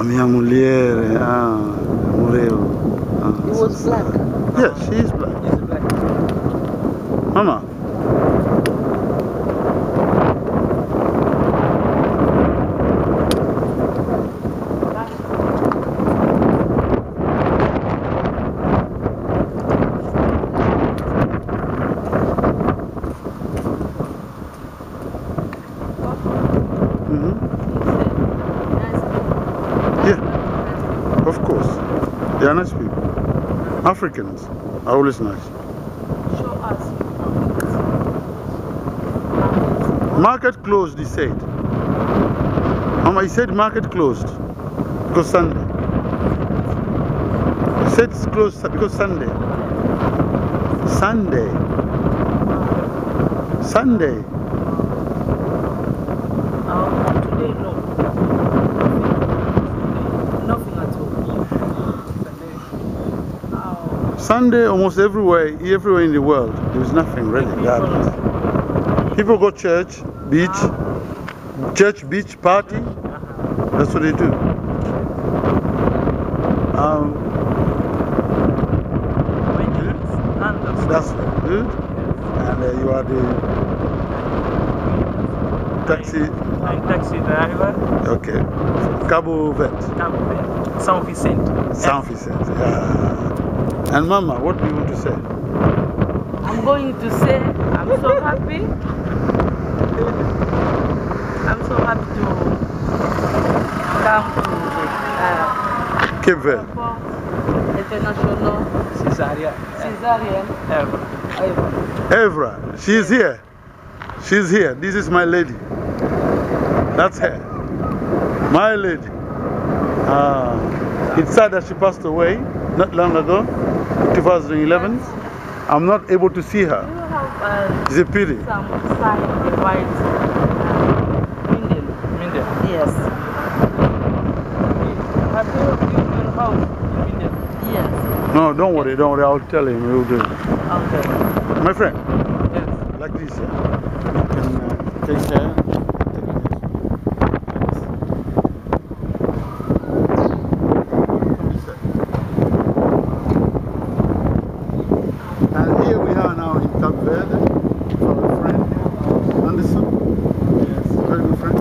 Mia Muliere, Mureo. He was black. Yes, she is black. He's black. Mama. Yeah, of course. They are nice people. Africans are always nice. Show us. Market closed, he said. Mama, he said market closed because Sunday. He said it's closed because Sunday. Sunday. Sunday. Today, no. Nothing at all. Sunday, almost everywhere in the world, there is nothing really. People go church, beach, party. That's what they do. That's good. And you are the taxi driver. Okay. Cabo Verde. São Vicente. São Vicente. Yeah. And Mama, what do you want to say? I'm going to say I'm so happy. I'm so happy to come to Cape Verde. International Cesaria. Evra. She's here. She's here. This is my lady. That's her. My lady. It's sad that she passed away not long ago, 2011. I'm not able to see her. It's a pity. Some sign the white Indian. Yes. Have you been in your house in India? Yes. No, don't worry. I'll tell him. We'll do it. Okay. My friend. Yes. Like this, yeah. You can take her. And here we are now in Cape Verde with our friend Anderson. Yes, very good friend.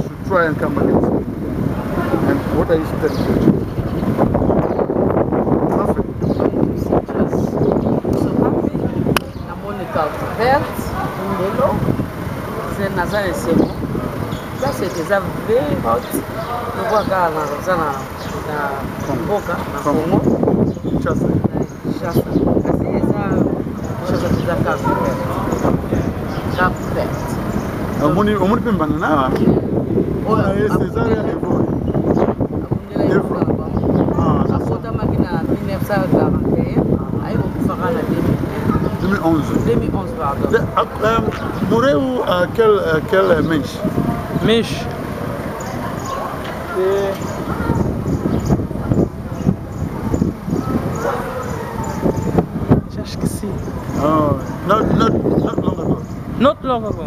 Should try and come back and see. And what are you studying? Nothing. So happy. I'm on the Cape Verde, in the law. Then Nazare Semo. That's it. It's a very hot. You work out na Boca, na Congo. Chasa. Chasa. Assim, essa Chasa da Cape Verde. Cape Verde. Omuni pembana na. Ora esse Cesaria Evora. A foto máquina 1941. Aí vou falar na 2011. 2011, pardon. Morreu quel mês? Mês. Já esqueci. Not long ago. Not long ago.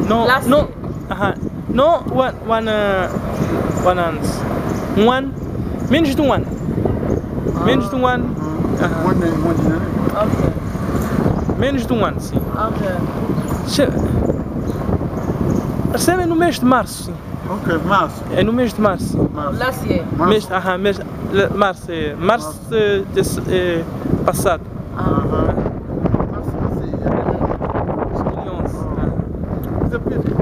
No. Last no. year. No. One month. Menos de um ano. Menos de um ano. One day. Okay. Menos de um ano, sim. Okay. Recebem no mês de março, sim. Ok, março. É no mês de março. Last year. Março passado. It's a pity.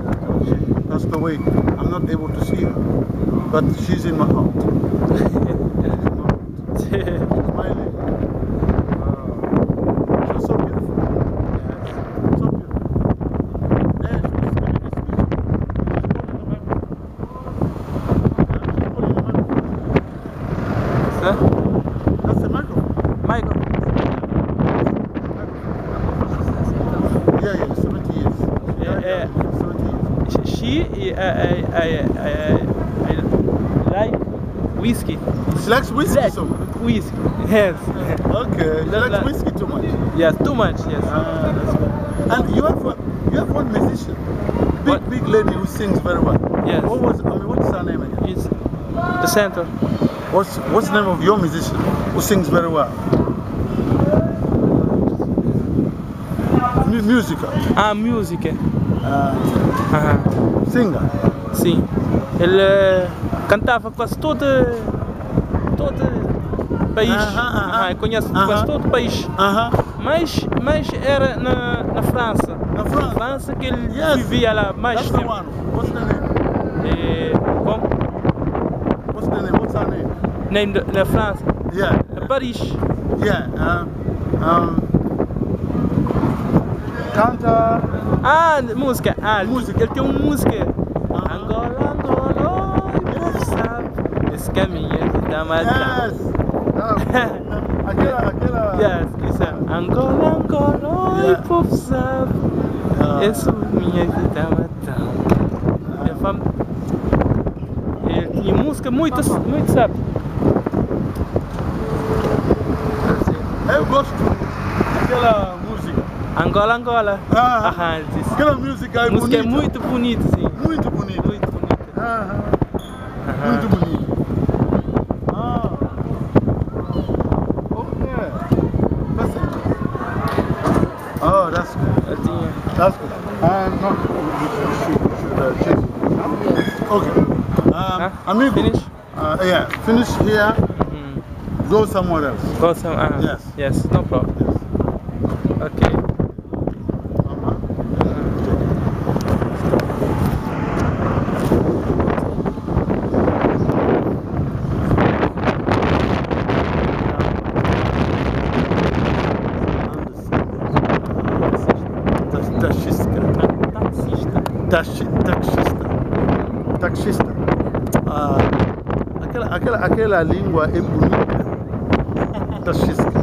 She passed away. I'm not able to see her, but she's in my heart. Smiling. She's so beautiful. So beautiful. There, she's giving a speech. That's the microphone. Michael. Yeah, 70 years. Yeah. 70 years. She like whiskey. She likes whiskey so much. Whiskey. Yes. Okay, she likes whiskey too much. Yes, too much. Yes. That's good. And you have one musician, big lady who sings very well. Yes. What's her name again? It's the center. What's the name of your musician who sings very well? Musical. Ah, musica. Singer. Sim. Ele cantava quase todo país. Conhece quase todo o país. Mas era na França. Na França? Na França que ele vivia lá mais That's the tempo. one. What's the name? Como? What's the name? What's her name? Nem na França. Yeah. Paris. Yeah. Canta. Música. Música. Ele tem uma música. Angola, povo sabe. Esse caminho da matar. Yes. Aquela. Yes, isso é. Angola, Yeah. povo sabe. Esse minha vida matando. Ele tinha música muito sabe. Eu gosto daquela música. Angola. Disse. Aquela música é Música é bonita. muito bonita, sim. Muito bonita. Muito bonita. Muito bonita. Okay. That's it. Oh, that's good. Eu tinha. That's good. No, you should check. Okay. Amigo. Finish? Yeah, finish here. Go somewhere else. Go some. Yes, no problem. Okay. Taxista. Aquela língua é bonita. Taxista.